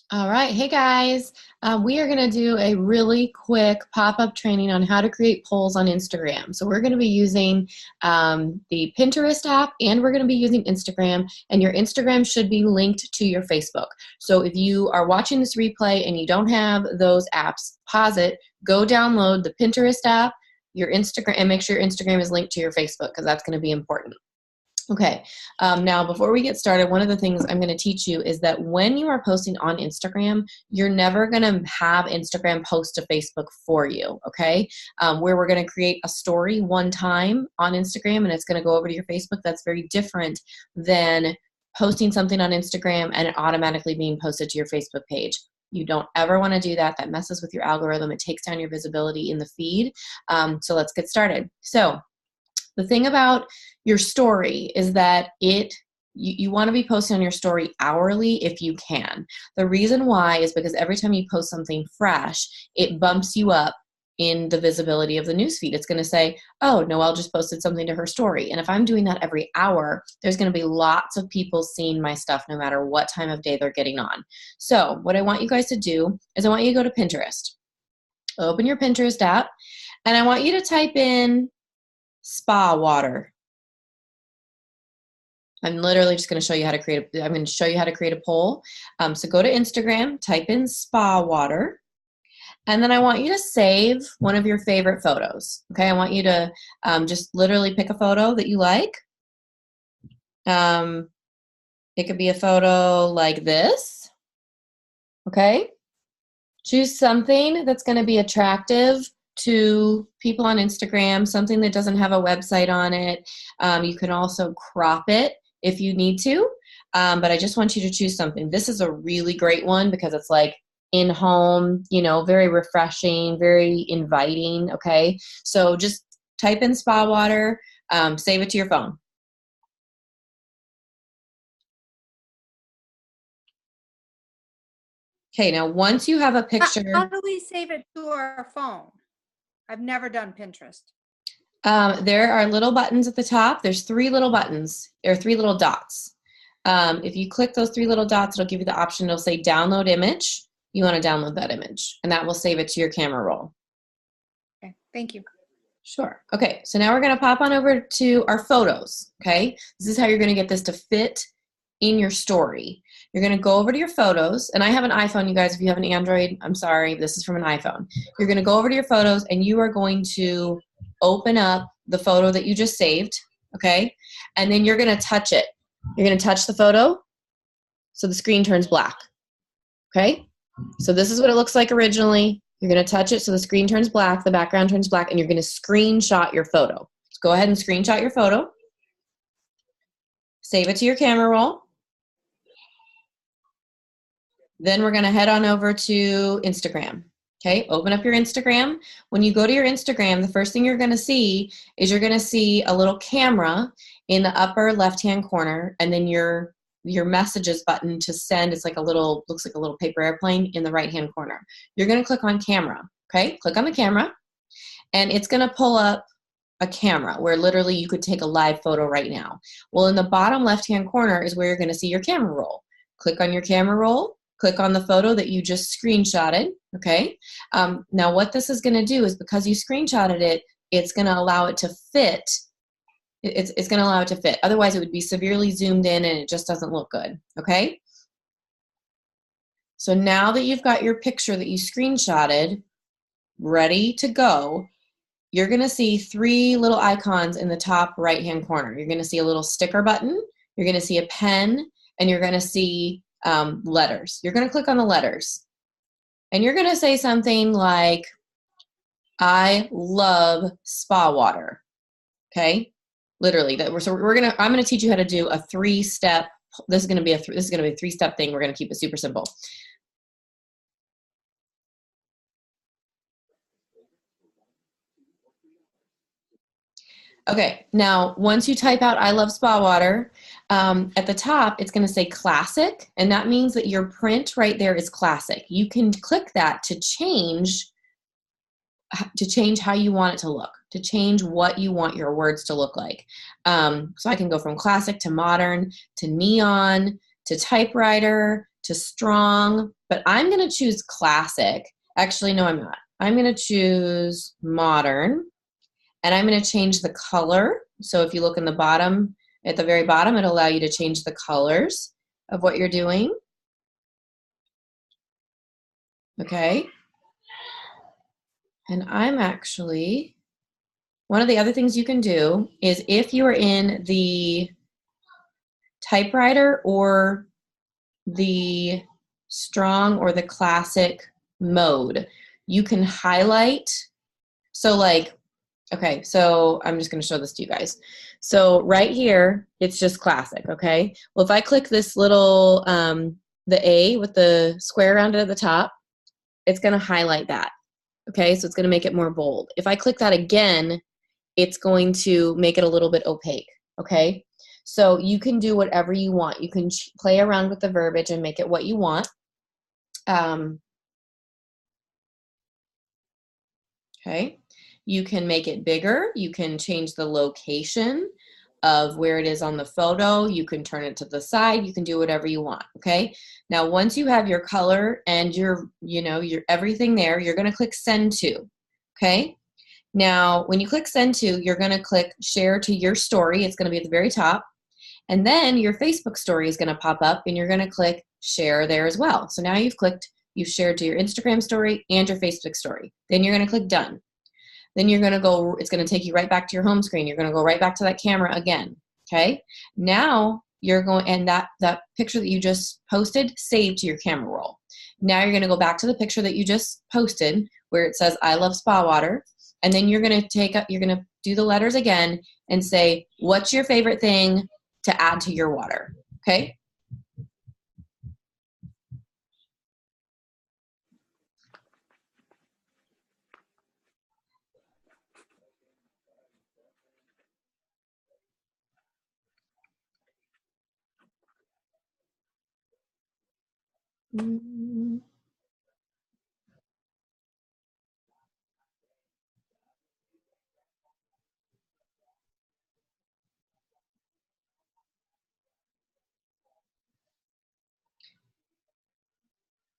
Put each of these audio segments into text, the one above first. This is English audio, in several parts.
All right. Hey guys, we are going to do a really quick pop-up training on how to create polls on Instagram. So we're going to be using the Pinterest app and we're going to be using Instagram, and your Instagram should be linked to your Facebook. So if you are watching this replay and you don't have those apps, pause it, go download the Pinterest app, your Instagram, and make sure your Instagram is linked to your Facebook because that's going to be important. Okay, now before we get started, one of the things I'm going to teach you is that when you are posting on Instagram, you're never going to have Instagram post to Facebook for you, okay? Where we're going to create a story one time on Instagram and it's going to go over to your Facebook, that's very different than posting something on Instagram and it automatically being posted to your Facebook page. You don't ever want to do that. That messes with your algorithm. It takes down your visibility in the feed. So let's get started. So the thing about your story is that you want to be posting on your story hourly if you can. The reason why is because every time you post something fresh, it bumps you up in the visibility of the newsfeed. It's going to say, oh, Noelle just posted something to her story. And if I'm doing that every hour, there's going to be lots of people seeing my stuff no matter what time of day they're getting on. So what I want you guys to do is I want you to go to Pinterest. Open your Pinterest app, and I want you to type in spa water. I'm literally just going to show you how to create I'm going to show you how to create a poll. So go to Instagram, type in spa water, and then I want you to save one of your favorite photos. Okay, I want you to just literally pick a photo that you like. It could be a photo like this. Okay, choose something that's going to be attractive to people on Instagram, something that doesn't have a website on it. You can also crop it if you need to, but I just want you to choose something. This is a really great one because it's like in home, you know, very refreshing, very inviting, okay? So just type in spa water, save it to your phone. Okay, now once you have a picture. How do we save it to our phone? I've never done Pinterest. There are little buttons at the top. There's three little buttons, or three little dots. If you click those three little dots, it'll give you the option. It'll say download image. You want to download that image, and that will save it to your camera roll. Okay, thank you. Sure. Okay, so now we're going to pop on over to our photos, okay? This is how you're going to get this to fit in your story. You're going to go over to your photos, and I have an iPhone, you guys. If you have an Android, I'm sorry, this is from an iPhone. You're going to go over to your photos, and you are going to open up the photo that you just saved, okay? And then you're going to touch it. You're going to touch the photo so the screen turns black, okay? So this is what it looks like originally. You're going to touch it so the screen turns black, the background turns black, and you're going to screenshot your photo. So go ahead and screenshot your photo. Save it to your camera roll. Then we're going to head on over to Instagram. Okay, open up your Instagram. When you go to your Instagram, the first thing you're going to see is you're going to see a little camera in the upper left-hand corner, and then your messages button to send. It's like a little, looks like a little paper airplane in the right-hand corner. You're going to click on camera. Okay, click on the camera, and it's going to pull up a camera where literally you could take a live photo right now. Well, in the bottom left-hand corner is where you're going to see your camera roll. Click on your camera roll. Click on the photo that you just screenshotted, okay? Now what this is gonna do is because you screenshotted it, it's gonna allow it to fit. It's gonna allow it to fit. Otherwise it would be severely zoomed in and it just doesn't look good, okay? So now that you've got your picture that you screenshotted ready to go, you're gonna see three little icons in the top right-hand corner. You're gonna see a little sticker button, you're gonna see a pen, and you're gonna see letters. You're going to click on the letters and you're going to say something like, I love spa water. Okay. Literally I'm going to teach you how to do a three-step. This is going to be a three-step thing. We're going to keep it super simple. Okay, now once you type out I love spa water, at the top it's going to say classic, and that means that your print right there is classic. You can click that to change how you want it to look, to change what you want your words to look like. So I can go from classic to modern to neon to typewriter to strong, but I'm going to choose classic. Actually, no, I'm not. I'm going to choose modern, and I'm going to change the color. So if you look in the bottom, at the very bottom, it'll allow you to change the colors of what you're doing. Okay. And I'm actually, one of the other things you can do is if you are in the typewriter or the strong or the classic mode, you can highlight. So like, okay, so I'm just going to show this to you guys. So right here, it's just classic, okay? Well, if I click this little, the A with the square around it at the top, it's going to highlight that, okay? So it's going to make it more bold. If I click that again, it's going to make it a little bit opaque, okay? So you can do whatever you want. You can play around with the verbiage and make it what you want. Okay. You can make it bigger. You can change the location of where it is on the photo. You can turn it to the side. You can do whatever you want. Okay. Now, once you have your color and your everything there, you're going to click send to. Okay. Now, when you click send to, you're going to click share to your story. It's going to be at the very top. And then your Facebook story is going to pop up and you're going to click share there as well. So now you've shared to your Instagram story and your Facebook story. Then you're going to click done. Then you're going to go, it's going to take you right back to your home screen. You're going to go right back to that camera again. Okay. Now you're going, and that picture that you just posted, saved to your camera roll. Now you're going to go back to the picture that you just posted where it says, I love spa water. And then you're going to do the letters again and say, what's your favorite thing to add to your water? Okay.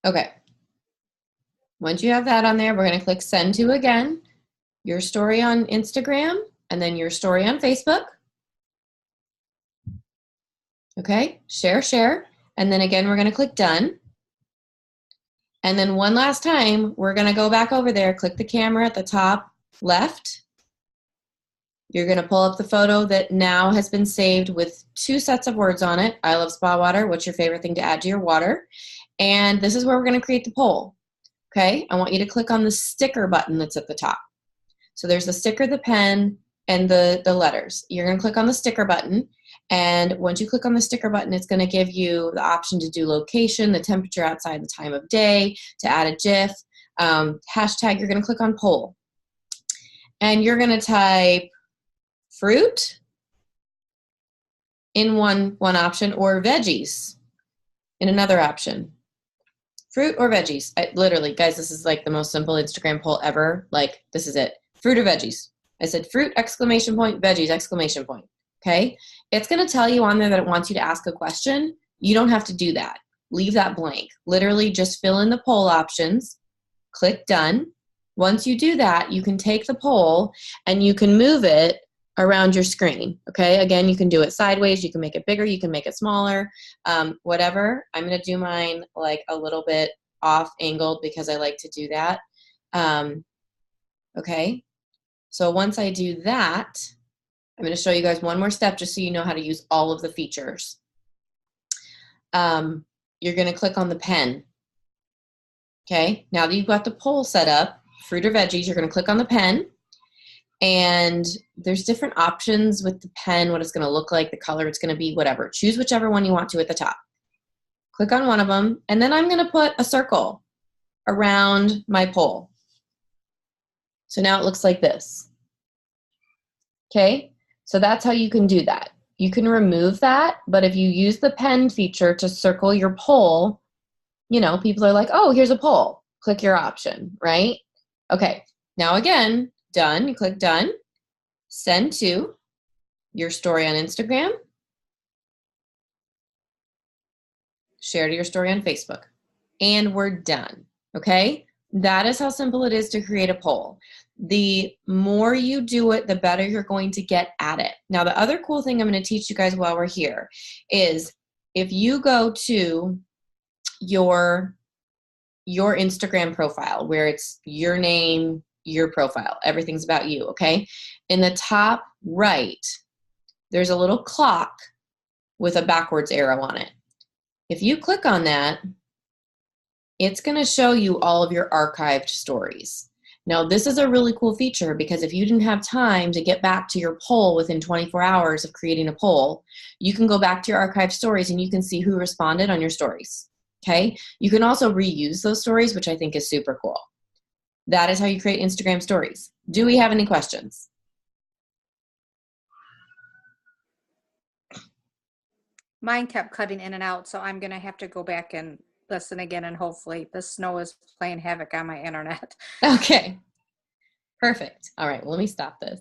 Okay. Once you have that on there, we're going to click send to again, your story on Instagram, and then your story on Facebook. Okay, share. And then again, we're going to click done. And then one last time, we're going to go back over there, click the camera at the top left. You're going to pull up the photo that now has been saved with 2 sets of words on it. I love spa water. What's your favorite thing to add to your water? And this is where we're going to create the poll. Okay, I want you to click on the sticker button that's at the top. So there's the sticker, the pen, and the letters. You're going to click on the sticker button. And once you click on the sticker button, it's going to give you the option to do location, the temperature outside, the time of day, to add a GIF, hashtag. You're going to click on poll. And you're going to type fruit in one option or veggies in another option. Fruit or veggies. Literally, guys, this is like the most simple Instagram poll ever. Like, this is it. Fruit or veggies. I said fruit, exclamation point, veggies, exclamation point. Okay? It's going to tell you on there that it wants you to ask a question. You don't have to do that. Leave that blank. Literally just fill in the poll options. Click done. Once you do that, you can take the poll and you can move it around your screen. Okay? Again, you can do it sideways. You can make it bigger. You can make it smaller. Whatever. I'm going to do mine like a little bit off angled because I like to do that. Okay? So once I do that, I'm going to show you guys one more step just so you know how to use all of the features. You're going to click on the pen. Okay, now that you've got the poll set up, fruit or veggies, you're going to click on the pen. And there's different options with the pen, what it's going to look like, the color it's going to be, whatever. Choose whichever one you want to at the top. Click on one of them, and then I'm going to put a circle around my poll. So now it looks like this. Okay, so that's how you can do that. You can remove that, but if you use the pen feature to circle your poll, you know, people are like, oh, here's a poll. Click your option, right? Okay, now again, done. You click done. Send to your story on Instagram. share to your story on Facebook, and we're done. Okay? That is how simple it is to create a poll. The more you do it, the better you're going to get at it. Now, the other cool thing I'm going to teach you guys while we're here is if you go to your Instagram profile where it's your name, your profile, everything's about you, okay? In the top right, there's a little clock with a backwards arrow on it. If you click on that, it's going to show you all of your archived stories. Now, this is a really cool feature because if you didn't have time to get back to your poll within 24 hours of creating a poll, you can go back to your archived stories and you can see who responded on your stories. Okay? You can also reuse those stories, which I think is super cool. That is how you create Instagram stories. Do we have any questions? Mine kept cutting in and out, so I'm going to have to go back and listen again, and hopefully the snow is playing havoc on my internet. Okay. Perfect. All right, well, let me stop this.